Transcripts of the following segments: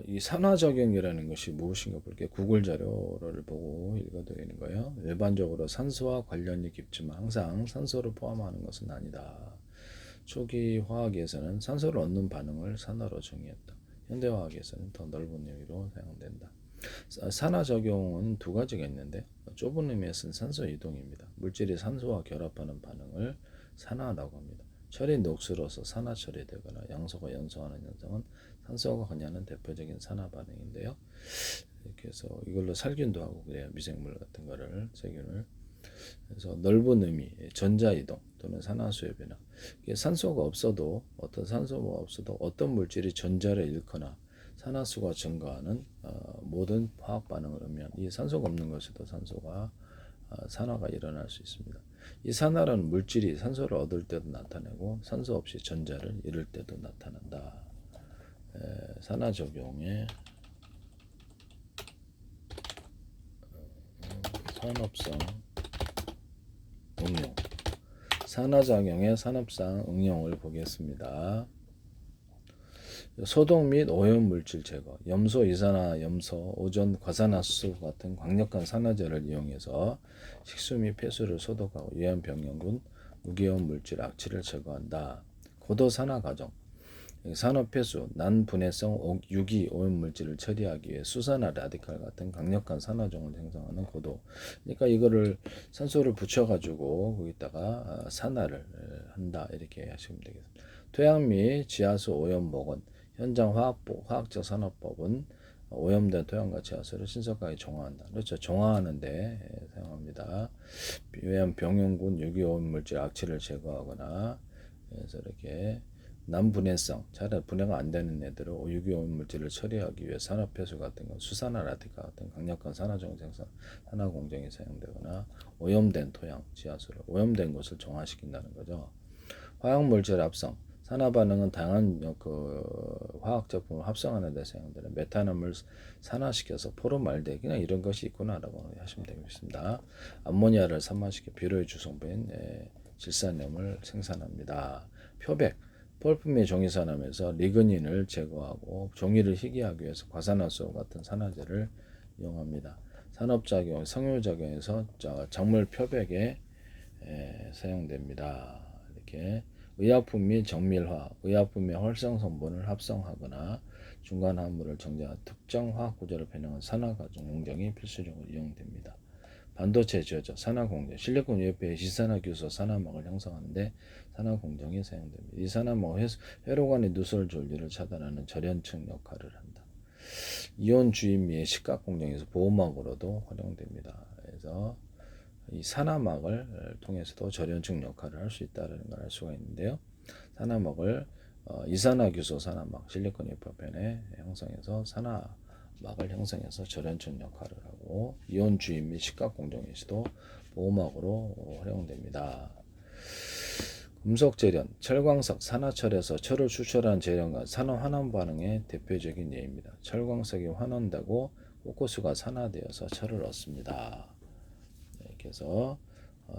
이 산화작용이라는 것이 무엇인가 볼게 구글 자료를 보고 읽어도 되는 거예요. 일반적으로 산소와 관련이 깊지만 항상 산소를 포함하는 것은 아니다. 초기 화학에서는 산소를 얻는 반응을 산화로 정의했다. 현대화학에서는 더 넓은 의미로 사용된다. 산화작용은 두 가지가 있는데 좁은 의미에서는 산소 이동입니다. 물질이 산소와 결합하는 반응을 산화라고 합니다. 철이 녹수로서 산화 처리되거나 양소가 연소하는 현상은 산소가 관여하는 대표적인 산화 반응인데요. 이렇게 해서 이걸로 살균도 하고 그래요. 미생물 같은 거를 세균을. 그래서 넓은 의미, 전자 이동 또는 산화수의 변화. 산소가 없어도 어떤 물질이 전자를 잃거나 산화수가 증가하는 모든 화학 반응을 의미한 이 산소가 없는 것에도 산화가 일어날 수 있습니다. 이 산화라는 물질이 산소를 얻을 때도 나타내고 산소 없이 전자를 잃을 때도 나타난다. 산화작용의 산업성 응용. 산화작용의 산업상 응용을 보겠습니다. 소독 및 오염물질 제거, 염소, 이산화염소, 오존, 과산화수 같은 강력한 산화제를 이용해서 식수 및 폐수를 소독하고 위험 병용군, 무기오염 물질, 악취를 제거한다. 고도 산화 과정, 산업 폐수, 난분해성 유기 오염물질을 처리하기 위해 수산화 라디칼 같은 강력한 산화종을 생성하는 고도. 그러니까 이거를 산소를 붙여가지고 거기다가 산화를 한다 이렇게 하시면 되겠습니다. 토양 및 지하수 오염 복원. 현장 화학적 산업법은 오염된 토양과 지하수를 신속하게 정화한다. 그렇죠. 정화하는데 사용합니다. 위험 병용군 유기오염물질 악취를 제거하거나 그래서 이렇게 난분해성, 잘 분해가 안 되는 애들을 유기오염물질을 처리하기 위해 산화폐수 같은 거, 수산화 라디카 같은 강력한 산화종 생산, 산화 공정에 사용되거나 오염된 토양, 지하수를 오염된 것을 정화시킨다는 거죠. 화학물질 합성, 산화 반응은 다양한 화학 제품을 합성하는 데 사용되는 메탄올을 산화시켜서 포르말데 그냥 이런 것이 있구나라고 하시면 되겠습니다. 암모니아를 산화시켜 비료의 주성분인 질산염을 생산합니다. 표백, 펄프 및 종이 산화하면서 리그닌을 제거하고 종이를 희귀하기 위해서 과산화수 같은 산화제를 이용합니다. 산업작용, 성효작용에서 작물 표백에 사용됩니다. 이렇게 의약품 및 정밀화, 의약품의 활성 성분을 합성하거나 중간 화물을 정제한 특정 화학 구조를 변형한 산화 과정 공정이 필수적으로 이용됩니다. 반도체 제조, 산화 공정, 실리콘 UFA의 시산화규소 산화막을 형성하는데 산화 공정이 사용됩니다. 이 산화막은 회로 간의 누설 전류를 차단하는 절연층 역할을 한다. 이온 주입미의 식각 공정에서 보호막으로도 활용됩니다. 그래서 이 산화막을 통해서도 절연층 역할을 할 수 있다는 걸 알 수가 있는데요. 산화막을 이산화규소 산화막, 실리콘 UFA변에 형성해서 산화막을 형성해서 절연층 역할을 하고 이온 주입 및 식각 공정에서도 보호막으로 활용됩니다. 금속 재련, 철광석, 산화철에서 철을 추출한 재련과 산화 환원 반응의 대표적인 예입니다. 철광석이 환원되고 꽃고수가 산화되어서 철을 얻습니다. 이렇게 해서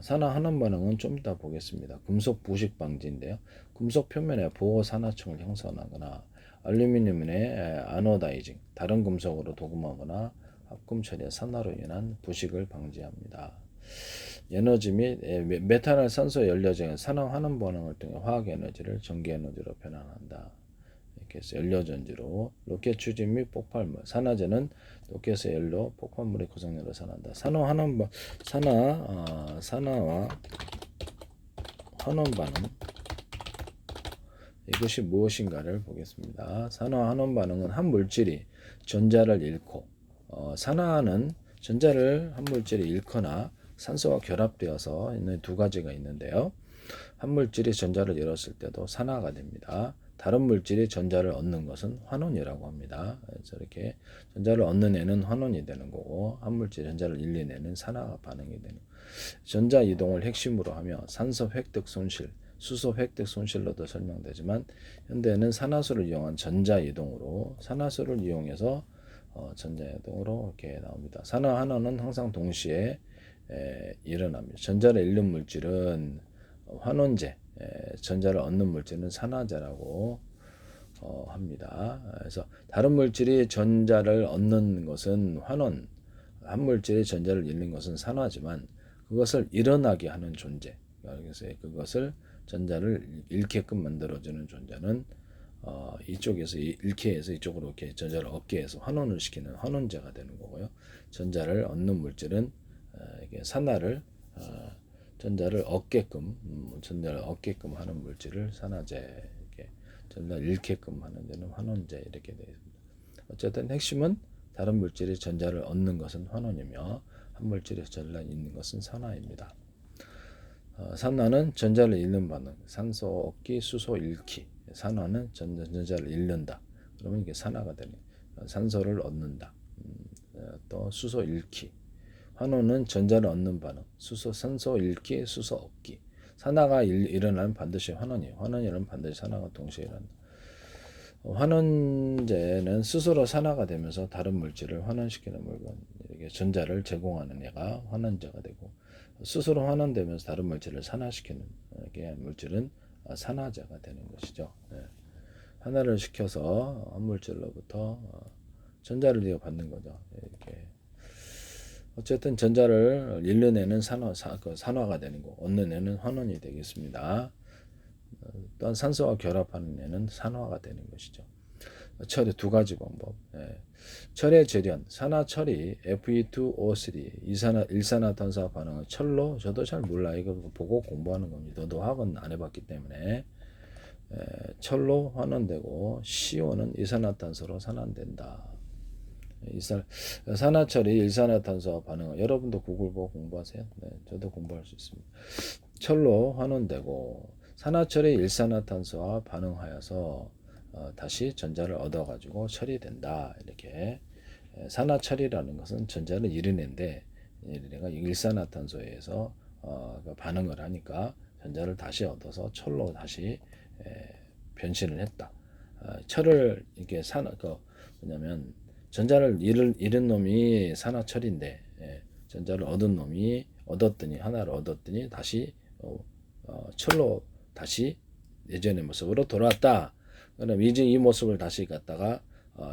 산화 환원 반응은 좀 이따 보겠습니다. 금속 부식 방지인데요. 금속 표면에 보호 산화층을 형성하거나 알루미늄의 아노다이징, 다른 금속으로 도금하거나 합금 처리의 산화로 인한 부식을 방지합니다. 에너지 및 메탄올 산소 연료전은 산화 환원 반응을 통해 화학 에너지를 전기 에너지로 변환한다. 이렇게 해서 연료전지로 로켓 추진 및 폭발물, 산화제는 로켓의 연료, 폭발물의 구성료로 산화한다. 산화와 환원 반응 이것이 무엇인가를 보겠습니다. 산화 환원 반응은 한 물질이 전자를 잃고 산화는 전자를 한 물질이 잃거나 산소와 결합되어서 있는 두 가지가 있는데요. 한 물질이 전자를 잃었을 때도 산화가 됩니다. 다른 물질이 전자를 얻는 것은 환원이라고 합니다. 그래서 이렇게 전자를 얻는 애는 환원이 되는 거고 한 물질 전자를 잃는 애는 산화 반응이 되는 거고 전자 이동을 핵심으로 하며 산소 획득 손실, 수소 획득 손실로도 설명되지만 현대는 산화수를 이용한 전자 이동으로 산화수를 이용해서 전자 이동으로 이렇게 나옵니다. 산화 환원은 항상 동시에 일어납니다. 전자를 잃는 물질은 환원제, 전자를 얻는 물질은 산화제라고 합니다. 그래서 다른 물질이 전자를 얻는 것은 환원, 한 물질이 전자를 잃는 것은 산화지만 그것을 일어나게 하는 존재, 그래서 그것을 전자를 잃게끔 만들어주는 존재는 이쪽에서 잃게 해서 이쪽으로 이렇게 전자를 얻게 해서 환원을 시키는 환원제가 되는 거고요. 전자를 얻는 물질은 이게 산화를 전자를 얻게끔 하는 물질을 산화제, 이렇게 전자를 잃게끔 하는 데는 환원제 이렇게 되어 있습니다. 어쨌든 핵심은 다른 물질이 전자를 얻는 것은 환원이며 한 물질이 전자를 잃는 것은 산화입니다. 산화는 전자를 잃는 반응, 산소 얻기, 수소 잃기. 산화는 전자를 잃는다. 그러면 이게 산화가 되네. 산소를 얻는다. 또 수소 잃기. 환원은 전자를 얻는 반응, 산소 잃기, 수소 얻기. 산화가 일어나면 반드시 환원이에요. 환원이라면 반드시 산화가 동시에 일어난다. 환원제는 스스로 산화가 되면서 다른 물질을 환원시키는 물건, 이게 전자를 제공하는 애가 환원제가 되고, 스스로 환원되면서 다른 물질을 산화시키는 물질은 산화제가 되는 것이죠. 하나를 시켜서 한 물질로부터 전자를 이어받는 거죠. 이렇게 어쨌든 전자를 잃는 애는 산화가 되는 거, 얻는 애는 환원이 되겠습니다. 또한 산소와 결합하는 애는 산화가 되는 것이죠. 철의 두 가지 방법. 철의 재련, 산화철이 Fe2O3 일산화탄소와 반응을 철로, 저도 잘 몰라. 이거 보고 공부하는 겁니다. 저도 학원 안 해봤기 때문에. 철로 환원되고 CO는 이산화탄소로 산화된다. 산화철이 일산화탄소와 반응을, 여러분도 구글 보고 공부하세요. 네, 저도 공부할 수 있습니다. 철로 환원되고 산화철이 일산화탄소와 반응하여서 다시 전자를 얻어가지고 처리된다. 이렇게 산화철이라는 것은 전자를 잃어낸데 얘가 일산화탄소에 의해서 반응을 하니까 전자를 다시 얻어서 철로 다시 변신을 했다. 철을 이렇게 뭐냐면 전자를 잃은 놈이 산화철인데 전자를 하나를 얻었더니 다시 철로 다시 예전의 모습으로 돌아왔다. 그럼 이제 이 모습을 다시 갖다가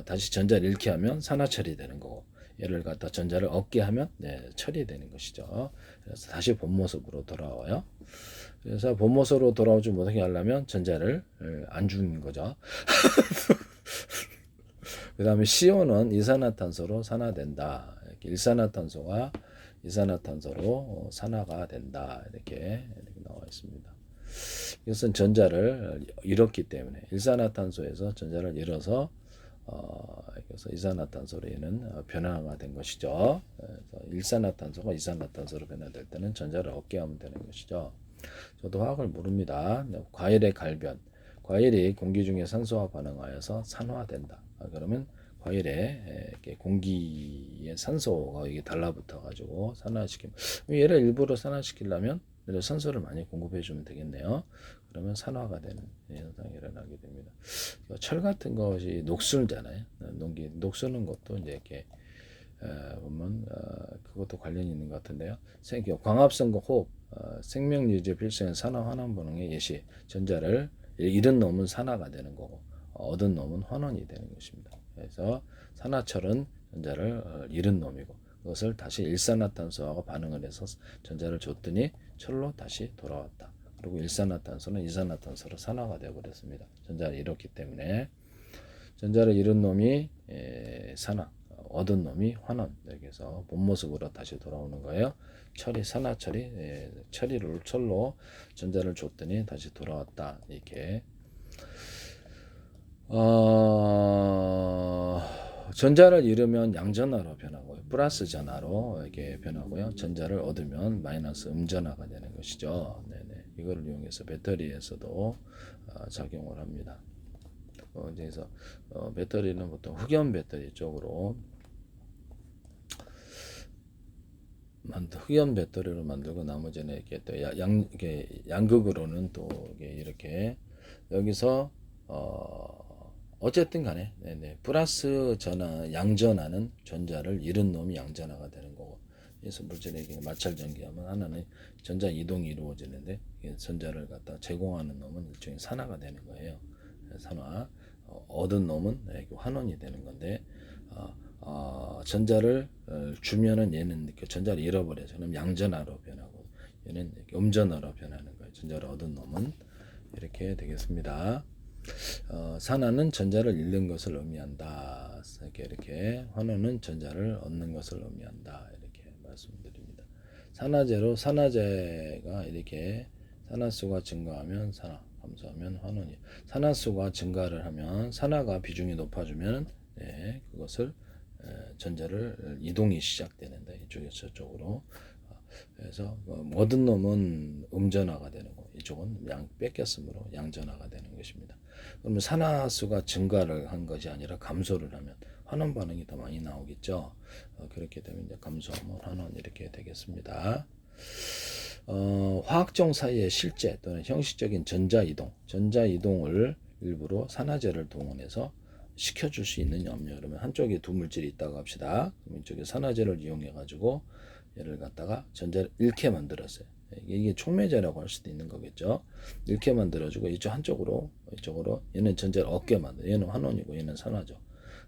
다시 전자를 잃게 하면 산화철이 되는 거고, 얘를 갖다 전자를 얻게 하면 철이 되는 것이죠. 그래서 다시 본 모습으로 돌아와요. 그래서 본 모습으로 돌아오지 못하게 하려면 전자를 안 주는 거죠. 그 다음에 CO는 이산화탄소로 산화된다. 이렇게 일산화탄소가 이산화탄소로 산화가 된다. 이렇게 나와 있습니다. 이것은 전자를 잃었기 때문에 일산화탄소에서 전자를 잃어서 그래서 이산화탄소로 얘는 변화가 된 것이죠. 그래서 일산화탄소가 이산화탄소로 변화될 때는 전자를 얻게 하면 되는 것이죠. 저도 화학을 모릅니다. 과일의 갈변, 과일이 공기 중에 산소와 반응하여서 산화된다. 그러면 과일에 공기에 산소가 이게 달라붙어 가지고 산화시키면, 얘를 일부러 산화시키려면 산소를 많이 공급해 주면 되겠네요. 그러면 산화가 되는 현상이 일어나게 됩니다. 철 같은 것이 녹슬잖아요. 녹슬는 것도 이제 이렇게 보면 그것도 관련이 있는 것 같은데요. 광합성과 호흡, 생명 유지 필수인 산화 환원 반응의 예시. 전자를 잃은 놈은 산화가 되는 거고 얻은 놈은 환원이 되는 것입니다. 그래서 산화철은 전자를 잃은 놈이고 그것을 다시 일산화탄소하고 반응을 해서 전자를 줬더니 철로 다시 돌아왔다. 그리고 일산화탄소는 이산화탄소로 산화가 되어버렸습니다. 전자를 잃었기 때문에 전자를 잃은 놈이 산화, 얻은 놈이 환원. 이렇게 해서 본 모습으로 다시 돌아오는 거예요. 산화철이 철로 전자를 줬더니 다시 돌아왔다. 이렇게 전자를 잃으면 양전하로 변하고요. 플러스 전하로 이렇게 변하고요. 전자를 얻으면 마이너스 음전하가 되는 것이죠. 네네. 이거를 이용해서 배터리에서도 작용을 합니다. 그래서 배터리는 보통 흑연 배터리 쪽으로 흑연 배터리로 만들고 나머지는 이렇게 또 양극으로는 또 이렇게 여기서 어쨌든 간에 플러스 전하, 양전하는 전자를 잃은 놈이 양전하가 되는 거고, 그래서 물질에게 마찰 전기하면 하나는 전자 이동이 이루어지는데 전자를 갖다 제공하는 놈은 일종의 산화가 되는 거예요. 산화. 얻은 놈은 환원이 되는 건데 전자를 주면은 얘는 그 전자를 잃어버려서 그럼 양전하로 변하고 얘는 음전하로 변하는 거예요. 전자를 얻은 놈은 이렇게 되겠습니다. 산화는 전자를 잃는 것을 의미한다. 이렇게 환원은 전자를 얻는 것을 의미한다. 이렇게 말씀드립니다. 산화제로 산화제가 이렇게 산화수가 증가하면 산화, 감소하면 환원이. 산화수가 증가를 하면 산화가 비중이 높아지면 그것을 전자를 이동이 시작되는데 이쪽에서 저쪽으로 그래서 얻은 놈은 음전화가 되는 거, 이쪽은 뺏겼으므로 양전화가 되는 것입니다. 그러면 산화수가 증가를 한 것이 아니라 감소를 하면 환원 반응이 더 많이 나오겠죠. 그렇게 되면 이제 감소하면 환원 이렇게 되겠습니다. 화학종 사이의 실제 또는 형식적인 전자 이동을 일부러 산화제를 동원해서 시켜줄 수 있는 염료. 그러면 한쪽에 두 물질이 있다고 합시다. 그럼 이쪽에 산화제를 이용해 가지고 얘를 갖다가 전자를 잃게 만들었어요. 이게 촉매제라고 할 수도 있는 거겠죠. 잃게 만들어주고 이쪽 한쪽으로 이쪽으로 얘는 전자를 얻게 만들어. 얘는 환원이고 얘는 산화죠.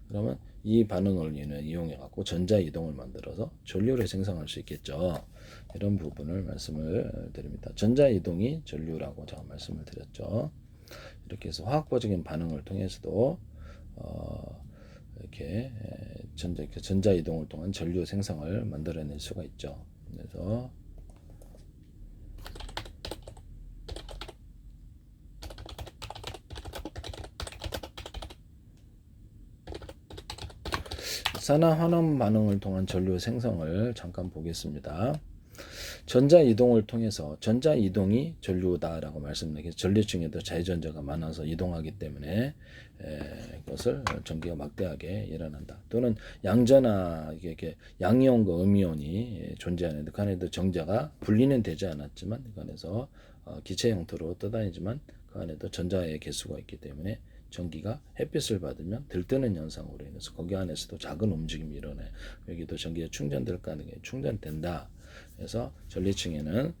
그러면 이 반응을 이용해 갖고 전자 이동을 만들어서 전류를 생성할 수 있겠죠. 이런 부분을 말씀을 드립니다. 전자 이동이 전류라고 제가 말씀을 드렸죠. 이렇게 해서 화학적인 반응을 통해서도 이렇게 전자 이동을 통한 전류 생성을 만들어낼 수가 있죠. 그래서 산화 환원 반응을 통한 전류 생성을 잠깐 보겠습니다. 전자 이동을 통해서 전자 이동이 전류다라고 말씀드리겠습니다. 전류층에도 자유전자가 많아서 이동하기 때문에 그것을 전기가 막대하게 일어난다. 또는 양전화 이게 양이온과 음이온이 존재하는데 그 안에도 전자가 분리는 되지 않았지만 그 안에서 기체 형태로 떠다니지만 그 안에도 전자의 개수가 있기 때문에 전기가 햇빛을 받으면 들뜨는 현상으로 인해서 거기 안에서도 작은 움직임이 일어나요. 여기도 전기가 충전될 가능해 충전된다. 그래서 전리층에는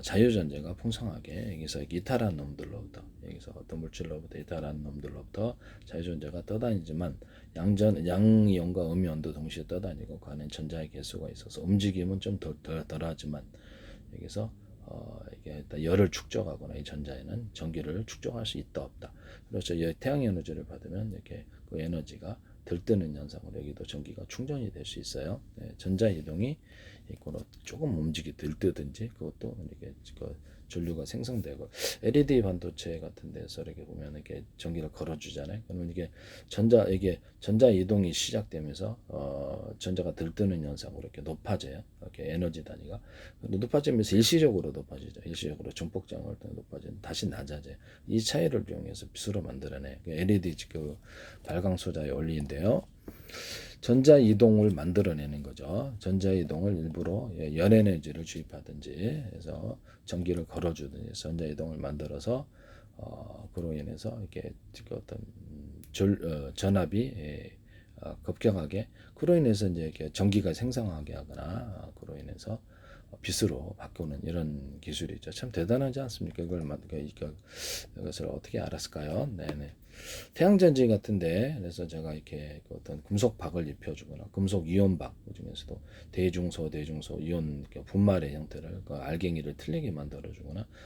자유전자가 풍성하게 여기서 이탈한 놈들로부터 여기서 어떤 물질로부터 이탈한 놈들로부터 자유전자가 떠다니지만 양이온과 음이온도 동시에 떠다니고 그 안에 전자의 개수가 있어서 움직임은 좀 덜하지만 여기서 이게 열을 축적하거나 이 전자에는 전기를 축적할 수 있다 없다. 그렇죠. 태양 에너지를 받으면 이렇게 그 에너지가 들뜨는 현상으로 여기도 전기가 충전이 될 수 있어요. 전자 이동이 있고 조금 들뜨든지 그것도 이렇게 전류가 생성되고 LED 반도체 같은 데서 이렇게 보면 이렇게 전기를 걸어주잖아요. 그러면 이게 전자 이동이 시작되면서 전자가 들뜨는 현상으로 이렇게 높아져요. 이렇게 에너지 단위가 높아지면서 일시적으로 높아지죠. 일시적으로 중폭장을 높아지는 다시 낮아져요. 이 차이를 이용해서 빛으로 만들어내 LED 그 발광 소자의 원리인데요. 전자 이동을 만들어내는 거죠. 전자 이동을 일부러 열 에너지를 주입하든지 해서 전기를 걸어주든지 전자 이동을 만들어서 그로 인해서 이렇게 어떤 전압이 급격하게 그로 인해서 이제 이렇게 전기가 생성하게 하거나 그로 인해서 빛으로 바꾸는 이런 기술이죠. 참 대단하지 않습니까? 이것을 어떻게 알았을까요? 네네. 태양전지 같은데 그래서 제가 이렇게 어떤 금속박을 입혀주거나 금속 이온박 중에서도 대중소 이온 분말의 형태를 알갱이를 틀리게 만들어주거나